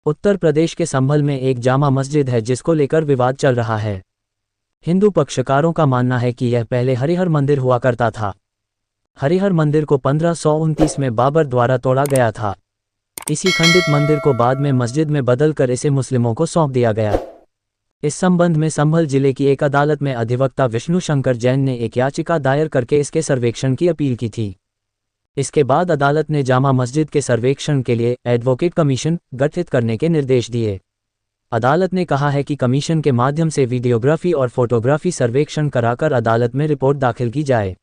उत्तर प्रदेश के संभल में एक जामा मस्जिद है जिसको लेकर विवाद चल रहा है। हिंदू पक्षकारों का मानना है कि यह पहले हरिहर मंदिर हुआ करता था। हरिहर मंदिर को 1529 में बाबर द्वारा तोड़ा गया था। इसी खंडित मंदिर को बाद में मस्जिद में बदलकर इसे मुस्लिमों को सौंप दिया गया। इस संबंध में संभल जिले की एक अदालत में अधिवक्ता विष्णु शंकर जैन ने एक याचिका दायर करके इसके सर्वेक्षण की अपील की थी। इसके बाद अदालत ने जामा मस्जिद के सर्वेक्षण के लिए एडवोकेट कमीशन गठित करने के निर्देश दिए। अदालत ने कहा है कि कमीशन के माध्यम से वीडियोग्राफी और फोटोग्राफी सर्वेक्षण कराकर अदालत में रिपोर्ट दाखिल की जाए।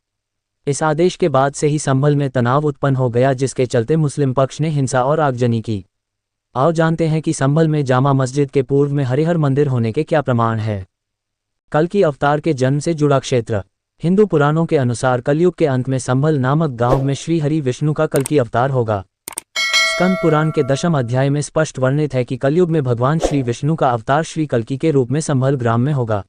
इस आदेश के बाद से ही संभल में तनाव उत्पन्न हो गया, जिसके चलते मुस्लिम पक्ष ने हिंसा और आगजनी की। आओ जानते हैं कि संभल में जामा मस्जिद के पूर्व में हरिहर मंदिर होने के क्या प्रमाण है। कल्कि अवतार के जन्म से जुड़ा क्षेत्र। हिंदू पुराणों के अनुसार कलयुग के अंत में संभल नामक गांव में श्री हरि विष्णु का कल्कि अवतार होगा। स्कंद पुराण के 10वें अध्याय में स्पष्ट वर्णित है कि कलयुग में भगवान श्री विष्णु का अवतार श्री कल्कि के रूप में संभल ग्राम में होगा।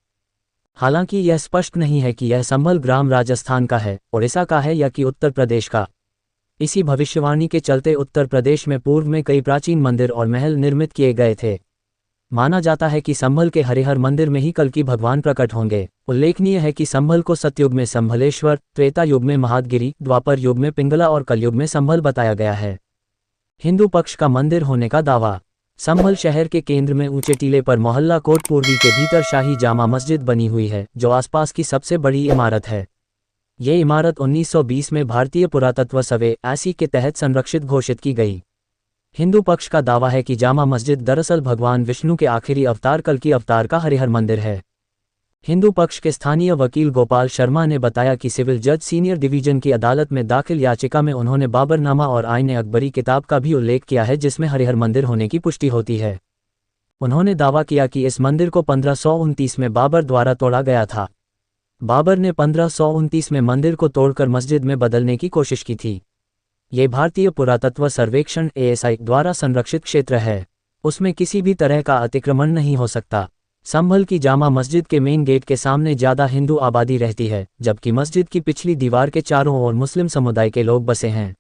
हालांकि यह स्पष्ट नहीं है कि यह संभल ग्राम राजस्थान का है, उड़ीसा का है या कि उत्तर प्रदेश का। इसी भविष्यवाणी के चलते उत्तर प्रदेश में पूर्व में कई प्राचीन मंदिर और महल निर्मित किए गए थे। माना जाता है कि संभल के हरिहर मंदिर में ही कल्कि भगवान प्रकट होंगे। उल्लेखनीय है कि संभल को सतयुग में संभलेश्वर, त्रेता युग में महादगिरी, द्वापर युग में पिंगला और कलयुग में संभल बताया गया है। हिंदू पक्ष का मंदिर होने का दावा। संभल शहर के केंद्र में ऊंचे टीले पर मोहल्ला कोट पूर्वी के भीतर शाही जामा मस्जिद बनी हुई है, जो आसपास की सबसे बड़ी इमारत है। ये इमारत 1920 में भारतीय पुरातत्व सर्वे (ASI) के तहत संरक्षित घोषित की गई। हिंदू पक्ष का दावा है कि जामा मस्जिद दरअसल भगवान विष्णु के आखिरी अवतार कल्कि अवतार का हरिहर मंदिर है। हिंदू पक्ष के स्थानीय वकील गोपाल शर्मा ने बताया कि सिविल जज सीनियर डिवीजन की अदालत में दाखिल याचिका में उन्होंने बाबरनामा और आईने अकबरी किताब का भी उल्लेख किया है, जिसमें हरिहर मंदिर होने की पुष्टि होती है। उन्होंने दावा किया कि इस मंदिर को 1529 में बाबर द्वारा तोड़ा गया था। बाबर ने 1529 में मंदिर को तोड़कर मस्जिद में बदलने की कोशिश की थी। ये भारतीय पुरातत्व सर्वेक्षण (ASI) द्वारा संरक्षित क्षेत्र है। उसमें किसी भी तरह का अतिक्रमण नहीं हो सकता। संभल की जामा मस्जिद के मेन गेट के सामने ज़्यादा हिंदू आबादी रहती है, जबकि मस्जिद की पिछली दीवार के चारों ओर मुस्लिम समुदाय के लोग बसे हैं।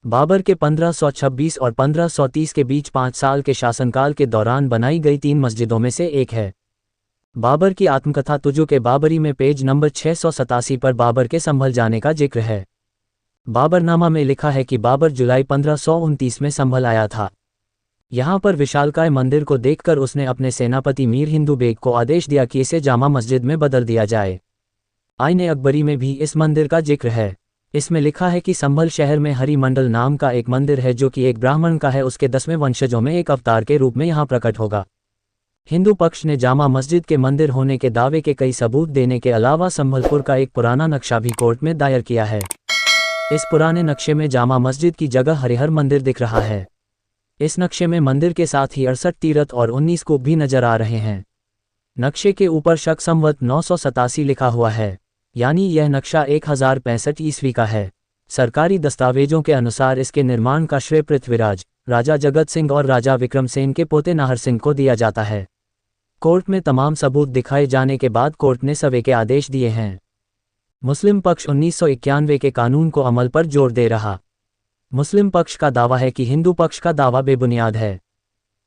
बाबर के 1526 और 1530 के बीच 5 साल के शासनकाल के दौरान बनाई गई 3 मस्जिदों में से एक है। बाबर की आत्मकथा तुजुक बाबरी में पेज नंबर 687 पर बाबर के संभल जाने का जिक्र है। बाबरनामा में लिखा है कि बाबर जुलाई 1529 में संभल आया था। यहाँ पर विशालकाय मंदिर को देखकर उसने अपने सेनापति मीर हिंदू बेग को आदेश दिया कि इसे जामा मस्जिद में बदल दिया जाए। आईने अकबरी में भी इस मंदिर का जिक्र है। इसमें लिखा है कि संभल शहर में हरि मंडल नाम का एक मंदिर है, जो कि एक ब्राह्मण का है। उसके 10वें वंशजों में एक अवतार के रूप में यहाँ प्रकट होगा। हिंदू पक्ष ने जामा मस्जिद के मंदिर होने के दावे के कई सबूत देने के अलावा संभलपुर का एक पुराना नक्शा भी कोर्ट में दायर किया है। इस पुराने नक्शे में जामा मस्जिद की जगह हरिहर मंदिर दिख रहा है। इस नक्शे में मंदिर के साथ ही 68 तीर्थ और 19 कूप भी नजर आ रहे हैं। नक्शे के ऊपर शक संवत 987 लिखा हुआ है, यानी यह नक्शा 1065 ईस्वी का है। सरकारी दस्तावेजों के अनुसार इसके निर्माण का श्रेय पृथ्वीराज, राजा जगत सिंह और राजा विक्रमसेन के पोते नाहर सिंह को दिया जाता है। कोर्ट में तमाम सबूत दिखाए जाने के बाद कोर्ट ने सर्वे के आदेश दिए हैं। मुस्लिम पक्ष 1991 के कानून को अमल पर जोर दे रहा। मुस्लिम पक्ष का दावा है कि हिंदू पक्ष का दावा बेबुनियाद है।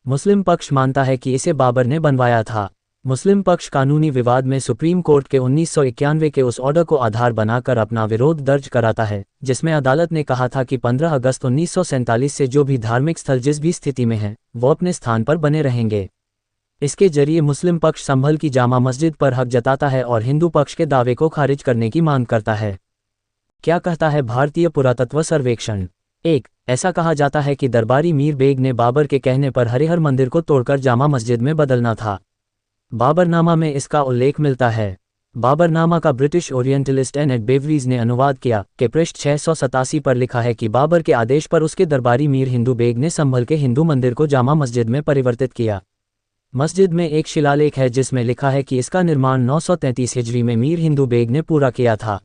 मुस्लिम पक्ष मानता है कि इसे बाबर ने बनवाया था। मुस्लिम पक्ष कानूनी विवाद में सुप्रीम कोर्ट के 1991 के उस ऑर्डर को आधार बनाकर अपना विरोध दर्ज कराता है, जिसमें अदालत ने कहा था कि 15 अगस्त 1947 से जो भी धार्मिक स्थल जिस भी स्थिति में हैं, वो अपने स्थान पर बने रहेंगे। इसके जरिए मुस्लिम पक्ष संभल की जामा मस्जिद पर हक जताता है और हिंदू पक्ष के दावे को खारिज करने की मांग करता है। क्या कहता है भारतीय पुरातत्व सर्वेक्षण? 1. ऐसा कहा जाता है कि दरबारी मीर बेग ने बाबर के कहने पर हरिहर मंदिर को तोड़कर जामा मस्जिद में बदलना था। बाबरनामा में इसका उल्लेख मिलता है। बाबरनामा का British orientalist Annette Beveridge ने अनुवाद किया कि पृष्ठ 687 पर लिखा है कि बाबर के आदेश पर उसके दरबारी मीर हिंदू बेग ने संभल के हिंदू मंदिर को जामा मस्जिद में परिवर्तित किया। मस्जिद में एक शिलालेख है जिसमें लिखा है कि इसका निर्माण 933 हिजरी में मीर हिंदू बेग ने पूरा किया था।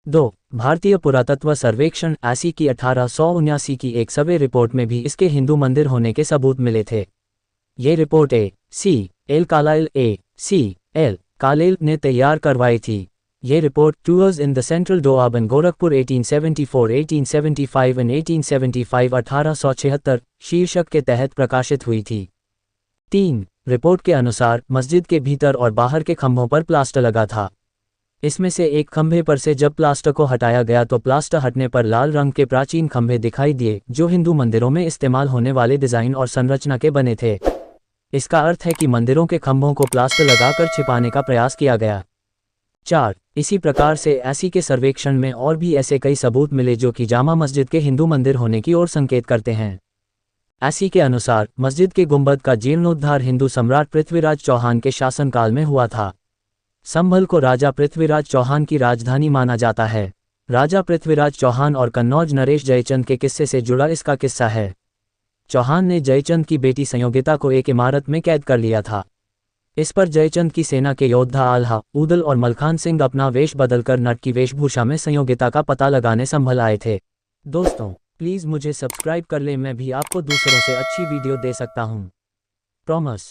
2. भारतीय पुरातत्व सर्वेक्षण (ASI) की 1879 की एक सर्वे रिपोर्ट में भी इसके हिंदू मंदिर होने के सबूत मिले थे। ये report A.C. L. Carlleyle A.C. L. Carlleyle ने तैयार करवाई थी। ये report tours in the central डोआबन गोरखपुर 1874, 1875 एंड 1875 1876 शीर्षक के तहत प्रकाशित हुई थी। 3. रिपोर्ट के अनुसार मस्जिद के भीतर और बाहर के खंभों पर प्लास्टर लगा था। इसमें से एक खंभे पर से जब प्लास्टर को हटाया गया तो प्लास्टर हटने पर लाल रंग के प्राचीन खंभे दिखाई दिए जो हिंदू मंदिरों में इस्तेमाल होने वाले डिज़ाइन और संरचना के बने थे। इसका अर्थ है कि मंदिरों के खंभों को प्लास्टर लगाकर छिपाने का प्रयास किया गया। 4. इसी प्रकार से ऐसी के सर्वेक्षण में और भी ऐसे कई सबूत मिले जो कि जामा मस्जिद के हिंदू मंदिर होने की ओर संकेत करते हैं। ऐसी के अनुसार मस्जिद के गुंबद का जीर्णोद्धार हिंदू सम्राट पृथ्वीराज चौहान के शासनकाल में हुआ था। संभल को राजा पृथ्वीराज चौहान की राजधानी माना जाता है। राजा पृथ्वीराज चौहान और कन्नौज नरेश जयचंद के किस्से से जुड़ा इसका किस्सा है। चौहान ने जयचंद की बेटी संयोगिता को एक इमारत में कैद कर लिया था। इस पर जयचंद की सेना के योद्धा आल्हा, ऊदल और मलखान सिंह अपना वेश बदलकर नट की वेशभूषा में संयोगिता का पता लगाने संभल आए थे। दोस्तों, प्लीज़ मुझे सब्सक्राइब कर लें, मैं भी आपको दूसरों से अच्छी वीडियो दे सकता हूँ। प्रॉमिस।